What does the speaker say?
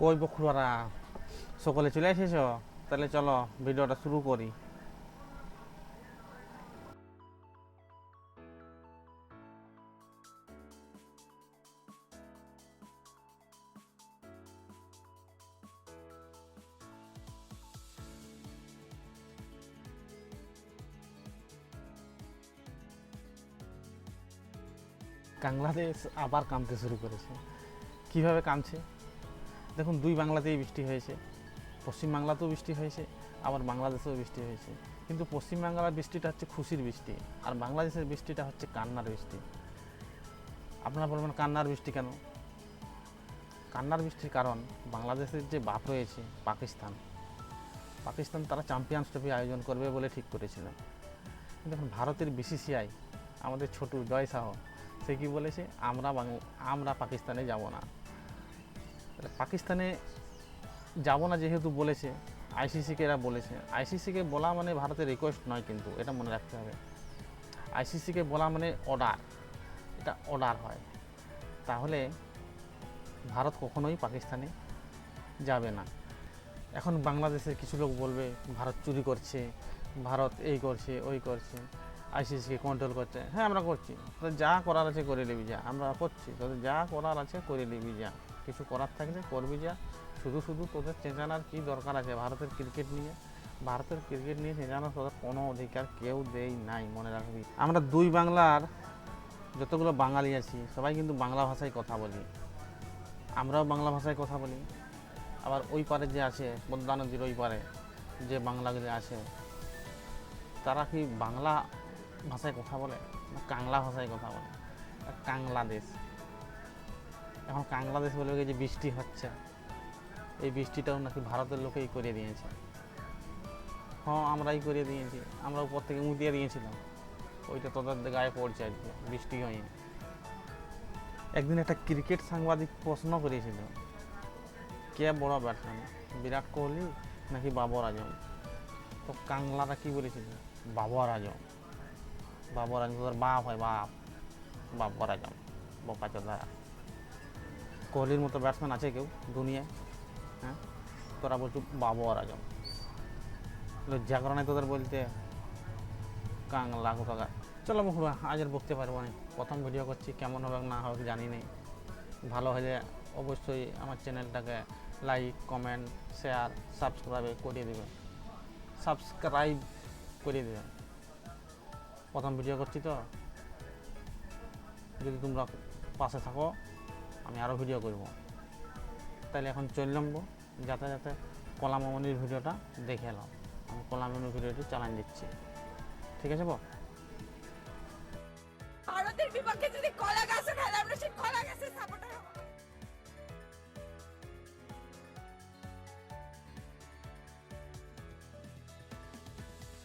কই বখুড়ারা সকলে চলে এসেছ? তাহলে চলো ভিডিওটা শুরু করি। বাংলাদেশ আবার কামতে শুরু করেছে। কিভাবে কামছে দেখুন, দুই বাংলাতেই বৃষ্টি হয়েছে। পশ্চিমবাংলাতেও বৃষ্টি হয়েছে, আবার বাংলাদেশেও বৃষ্টি হয়েছে। কিন্তু পশ্চিমবাংলার বৃষ্টিটা হচ্ছে খুশির বৃষ্টি, আর বাংলাদেশের বৃষ্টিটা হচ্ছে কান্নার বৃষ্টি। আপনারা বলবেন কান্নার বৃষ্টি কেন? কান্নার বৃষ্টির কারণ বাংলাদেশের যে বাপ রয়েছে পাকিস্তান তারা চ্যাম্পিয়ন্স ট্রফি আয়োজন করবে বলে ঠিক করেছিল। কিন্তু এখন ভারতের বিসিসিআই, আমাদের ছোটু জয় শাহ, সে কি বলেছে, আমরা পাকিস্তানে যাব না। পাকিস্তানে যাব না যেহেতু বলেছে, আইসিসিকে এরা বলেছে। আইসিসিকে বলা মানে ভারতের রিকোয়েস্ট নয়, কিন্তু এটা মনে রাখতে হবে। আইসিসিকে বলা মানে অর্ডার, এটা অর্ডার হয়। তাহলে ভারত কখনোই পাকিস্তানে যাবে না। এখন বাংলাদেশের কিছু লোক বলবে ভারত চুরি করছে, ভারত এই করছে ওই করছে, আইসিসিকে কন্ট্রোল করছে। হ্যাঁ, আমরা করছি, তোদের যা করার আছে করে নিবি যা। আমরা করছি, তোদের যা করার আছে করে নিবি যা, কিছু করার থাকলে করবি যা। শুধু শুধু তোদের চেঁচানোর কী দরকার আছে ভারতের ক্রিকেট নিয়ে? ভারতের ক্রিকেট নিয়ে চেঁচানোর তোদের কোনো অধিকার কেউ দেই নাই, মনে রাখবি। আমরা দুই বাংলার যতগুলো বাঙালি আছি সবাই কিন্তু বাংলা ভাষায় কথা বলি, আমরাও বাংলা ভাষায় কথা বলি। আবার ওই পারে যে আছে, পদ্মা নদীর ওই পারে যে বাংলাগুলি আছে, তারা কি বাংলা ভাষায় কথা বলে না কাংলা ভাষায় কথা বলে? কাংলাদেশ, এখন কাংলাদেশ বলে যে বৃষ্টি হচ্ছে, এই বৃষ্টিটাও নাকি ভারতের লোকেই করে দিয়েছে। হ্যাঁ, আমরাই করে দিয়েছি, আমরা উপর থেকে মুটিয়ে দিয়েছিলাম, ওইটা তোদের গায়ে পড়ছে আজকে, বৃষ্টি হয়নি। একদিন একটা ক্রিকেট সাংবাদিক প্রশ্ন করেছিল, কে বড় ব্যাটসম্যান, বিরাট কোহলি নাকি বাবর আজম? তো কাংলারা কি বলেছিল, বাবর আজম। বাবর আজম তোদের বাপ হয়, বাবর আজম, বোকা চোদা। কোহলির মতো ব্যাটসম্যান আছে কেউ দুনিয়ায়? হ্যাঁ, তোরা বলছো বাবর আজম। লজ্জা করে নাই তোদের বলতে? কাংলা কোথাকার। চলো বন্ধুরা, আজ আর বকতে পারবো না, প্রথম ভিডিও করছি, কেমন হবে না হবে জানি নেই। ভালো হলে অবশ্যই আমার চ্যানেলটাকে লাইক, কমেন্ট, শেয়ার, সাবস্ক্রাইব করে দেবেন। প্রথম ভিডিও করছি তো, যদি তোমরা পাশে থাকো আমি আরও ভিডিও করব। তাহলে এখন চললাম যাতে কলামামনির ভিডিওটা দেখে এলাম। আমি কলামামনির ভিডিওটি চালান দিচ্ছি, ঠিক আছে? ভারতের বিপক্ষে যদি কলা গাছে খেলে আমরা সেই কলা গাছে